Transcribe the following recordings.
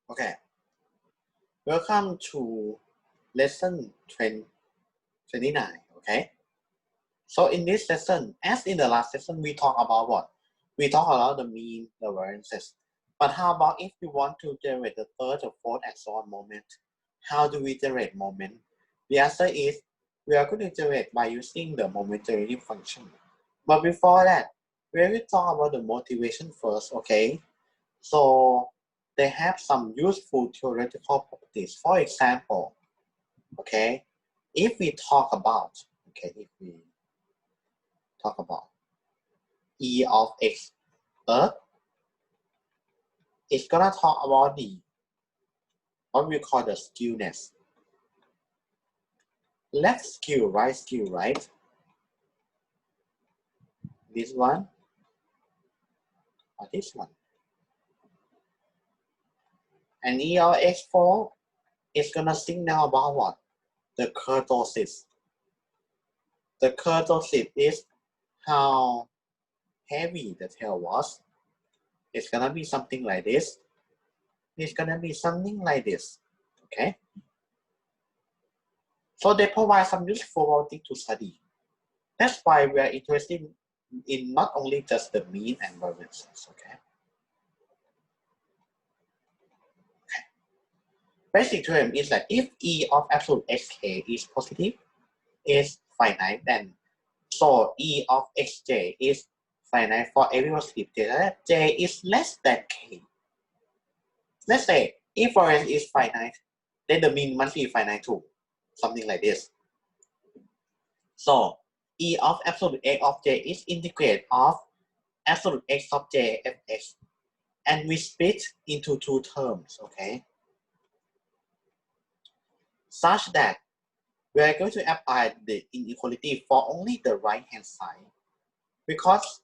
Okay, welcome to lesson 29. Okay, so in this lesson, as in the last lesson, we talk about what? We talk about the mean, the variances. But how about if we want to generate the third or fourth and so on moment? How do we generate moment? The answer is we are going to generate by using the moment generating function. But before that, we will talk about the motivation first. Okay, so they have some useful theoretical properties. For example, okay, if we talk about E of X Earth, it's gonna talk about the what we call the skewness. Left skew, right skew, right? This one or this one. And E of X4 is gonna signal about what? The kurtosis. The kurtosis is how heavy the tail was. It's gonna be something like this. It's gonna be something like this. Okay. So they provide some useful property to study. That's why we are interested in not only just the mean and variances. Okay. Basic theorem is that if E of absolute xk is positive, is finite, then so E of xj is finite for every positive data. J is less than k. Let's say if variance is finite, then the mean must be finite too. Something like this. So E of absolute x of j is integrate of absolute x of j fx, and we split into two terms, okay? Such that we are going to apply the inequality for only the right hand side, because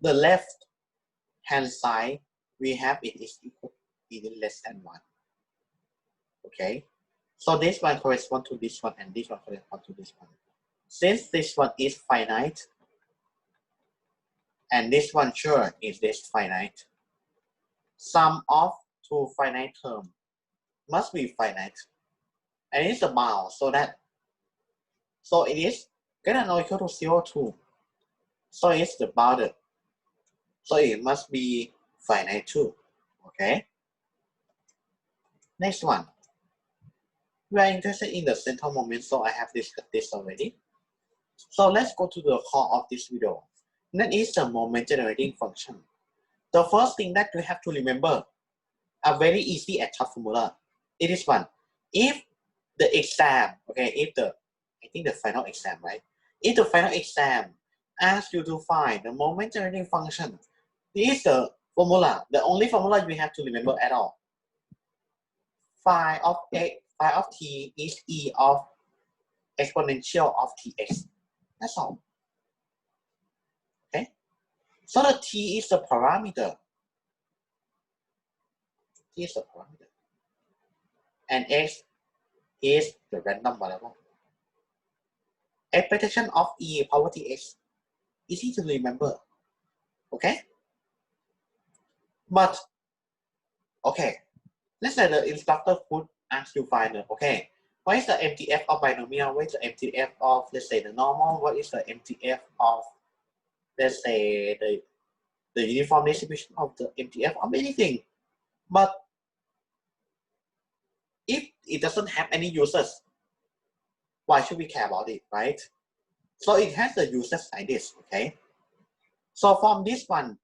the left hand side we have it is equal to less than 1. Okay, so this one corresponds to this one and this one corresponds to this one. Since this one is finite and this one sure is this finite, sum of two finite terms must be finite, and it's a bound, so it is greater than or equal to 0 2. So it's the bounded, so it must be finite too. Okay, next one, we are interested in the central moment, so I have discussed this already. So let's go to the core of this video. That is the moment generating function. The first thing that we have to remember, a very easy and short formula. It is one. If the exam, okay, I think the final exam, right? If the final exam asks you to find the moment generating function, this is the formula, the only formula you have to remember at all. Phi of t is e of exponential of tx. That's all. Okay? So the t is the parameter. T is the parameter. And x is the random variable. Expectation of e power tx. Easy to remember. Okay? But, okay, let's say the instructor could ask you find, okay, what is the MTF of binomial? What is the MTF of, let's say, the normal? What is the MTF of, let's say, the uniform distribution of the MTF of anything? But if it doesn't have any uses, why should we care about it, right? So it has the uses like this, okay? So from this one,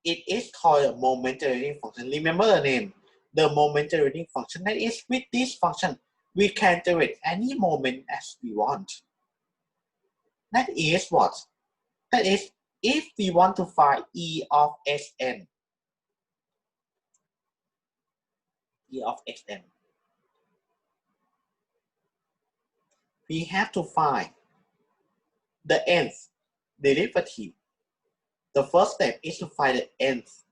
it is called a moment generating function. Remember the name, the moment generating function. That is, with this function, we can generate any moment as we want. That is what? That is, if we want to find E of Xn, E of Xn, we have to find the nth derivative. The first step is to find the nth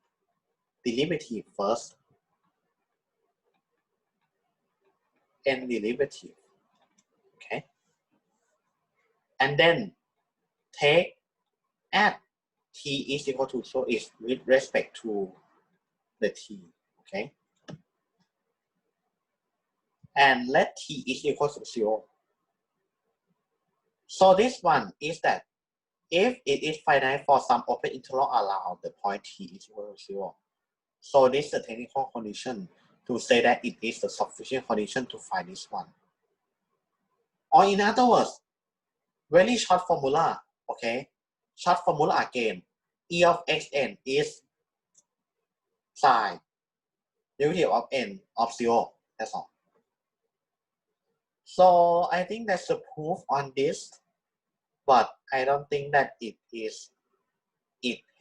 derivative first. N derivative. Okay. And then take at t is equal to, so it's with respect to the t. Okay. and let t is equal to 0. So this one is that if it is finite for some open interval around the point t is equal to 0. So this is the technical condition to say that it is the sufficient condition to find this one. Or in other words, very short formula, okay? Short formula again. E of xn is sine derivative of n of 0. That's all. So I think that's the proof on this, but I don't think that it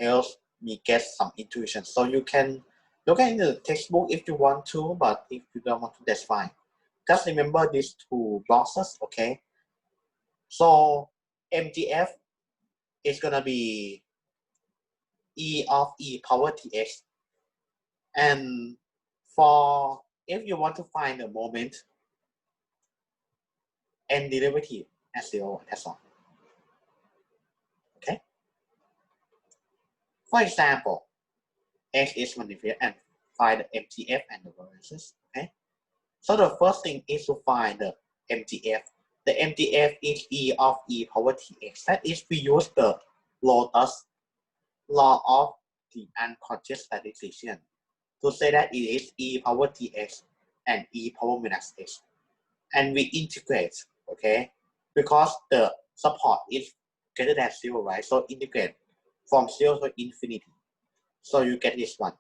helps me get some intuition. So you can look at the textbook if you want to, but if you don't want to, that's fine. Just remember these two boxes, okay? So MGF is gonna be E of e power tx. And for if you want to find the moment and derivative as 0, that's all. Okay? For example, x is manifest and find the MGF and the variances. Okay? So the first thing is to find the MGF. The MGF is E of e power tx. That is, we use the Lotus law of the unconscious statistician to say that it is e power tx and e power minus x. And we integrate, okay? Because the support is greater than 0, right? So integrate from 0 to infinity. So you get this one.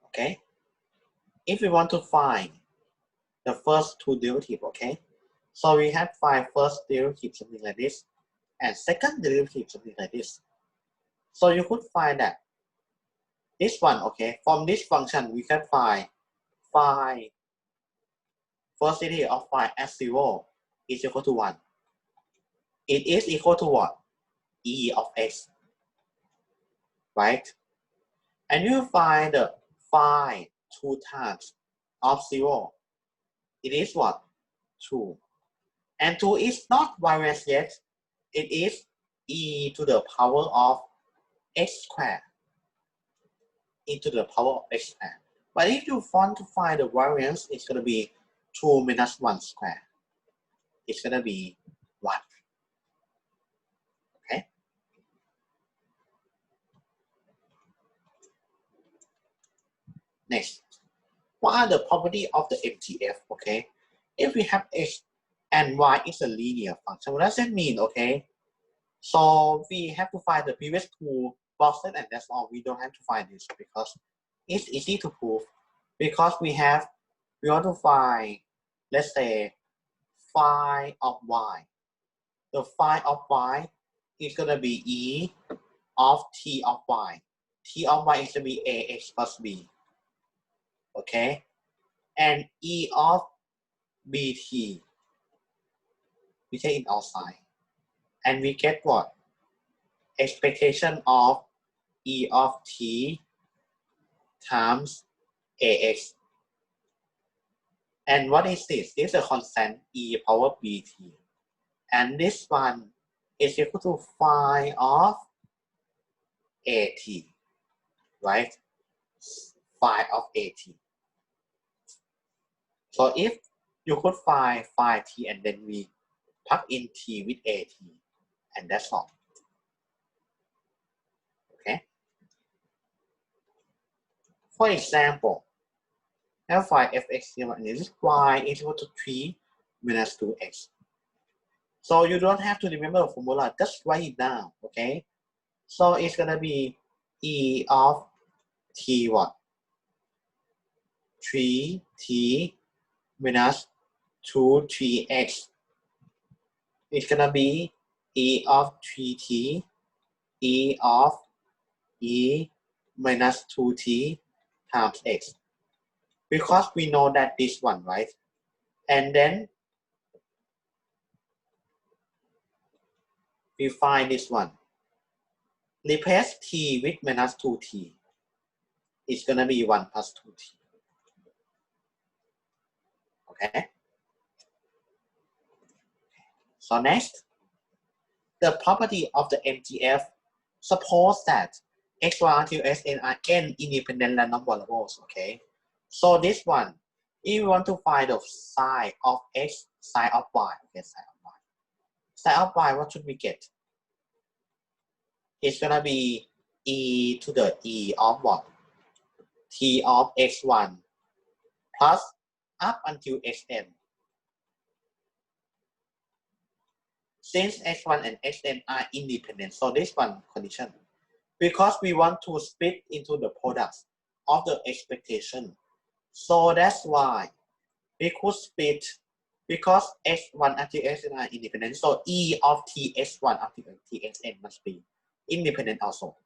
Okay? If we want to find the first two derivatives, okay? So we have find first derivative something like this, and second derivative something like this. So you could find that this one, okay? From this function, we can find phi first derivative of phi at 0 is equal to 1. It is equal to what? E of x, right? And you find the phi 2 times of 0. It is what? 2. And 2 is not variance yet. It is e to the power of x squared. E to the power of x squared. But if you want to find the variance, it's going to be 2 minus 1 squared. It's going to be 1. Okay? Next, what are the properties of the MGF? Okay, if we have x and y is a linear function, what does that mean? Okay, so we have to find the previous two boxes, and that's all. We don't have to find this because it's easy to prove. Because we want to find, let's say, phi of y. The phi of y is gonna be e of t of y. T of y is gonna be ax plus b. Okay, and e of bt, we take it outside, and we get what? Expectation of e of t times ax. And what is this? This is a constant e power bt. And this one is equal to phi of at, right? Phi of at. So if you could find phi t and then we plug in t with at, and that's all. Okay. For example, f phi fx and this y is equal to 3 minus 2x. So you don't have to remember the formula, just write it down, okay? So it's gonna be e of t what? 3t minus 2 3x. It's gonna be e of 3t, e of e minus 2t times x. Because we know that this one, right? And then we find this one. Replace t with minus 2t. It's gonna be 1 plus 2t. Okay? So next, the property of the MGF. Suppose that x1 until xn are n independent random variables, okay? So this one, If you want to find the sine of x, sine of y, okay, sine of y. Sine of y, what should we get? It's gonna be e to the e of what? T of x1 plus up until xn. Since x1 and xn are independent, so this one condition. Because we want to split into the products of the expectation. So that's why we could split because x1 until xn are independent. So e of tx1 until txn must be independent also,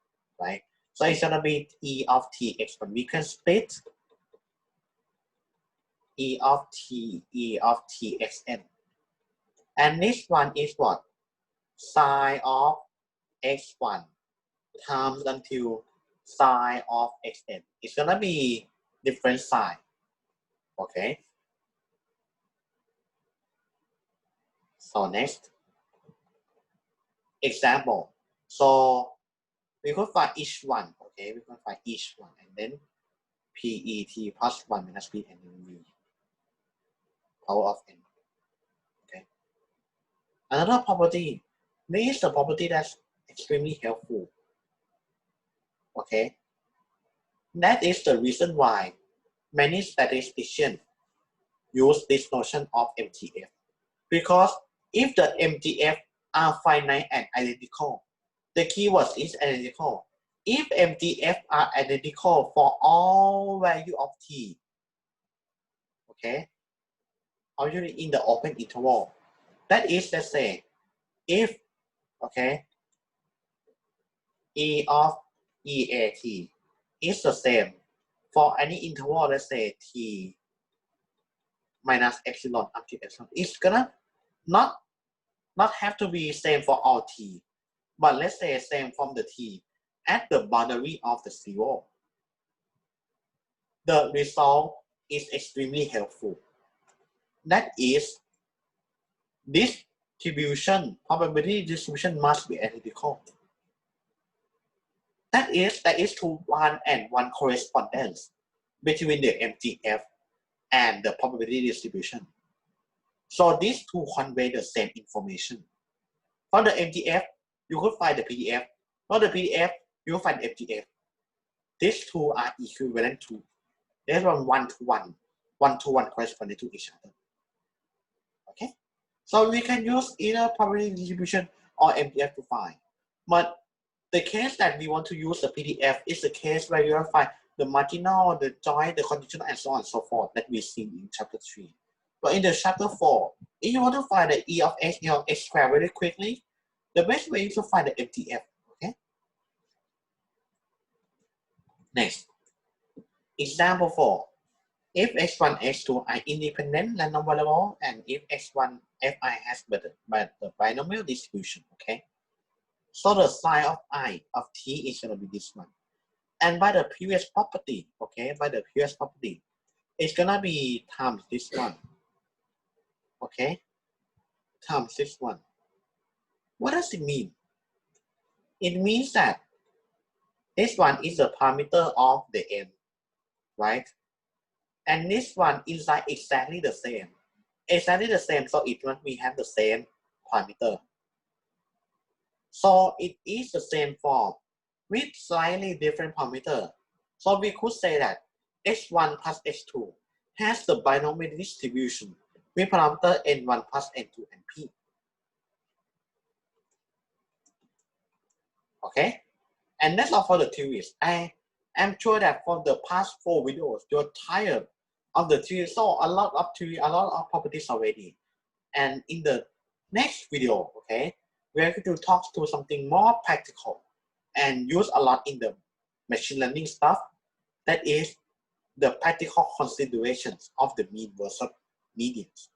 right? So it's gonna be e of tx1. We can split e of txn. And this one is what? Sine of x1 times until sine of xn. It's gonna be different sine. Okay. So next example. So we could find each one. Okay, we can find each one, and then PET plus 1 minus P and then V power of n. Okay. Another property. This is the property that's extremely helpful. Okay. That is the reason why many statisticians use this notion of MTF. Because if the MTF are finite and identical, the keyword is identical. If MTF are identical for all value of t, okay, usually in the open interval, that is, let's say, if, okay, E of EAT is the same for any interval, let's say t minus epsilon up to epsilon, it's gonna not have to be same for all t, but let's say same from the t at the boundary of the zero. The result is extremely helpful. That is, distribution, probability distribution must be identical. That is, there is 2-1 correspondence between the MTF and the probability distribution. So these two convey the same information. For the MTF, you could find the PDF. For the PDF, you find the MTF. These two are equivalent to, there's one to one corresponding to each other. Okay, so we can use either probability distribution or MTF to find. But the case that we want to use the PDF is the case where you find the marginal, the joint, the conditional, and so on and so forth that we see in chapter 3. But in the chapter 4, if you want to find the E of x, E of x squared very quickly, the best way is to find the MTF. Okay. Next, example 4. If x1, x2 are independent random variable, and if x1, fi has the binomial distribution. Okay. So the sine of I of t is going to be this one. And by the previous property, okay, by the previous property, it's going to be times this one. Okay, times this one. What does it mean? It means that this one is the parameter of the n, right? And this one is like exactly the same. Exactly the same, so it must we have the same parameter. So it is the same form with slightly different parameter. So we could say that x1 plus x2 has the binomial distribution with parameter n1 plus n2 and p. Okay, and that's all for the theories. I am sure that for the past 4 videos, you're tired of the theory. So a lot of theory, a lot of properties already. And in the next video, okay, we're going to talk to something more practical and use a lot in the machine learning stuff. That is the practical considerations of the mean versus medians.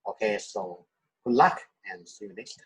Okay, so good luck and see you next time.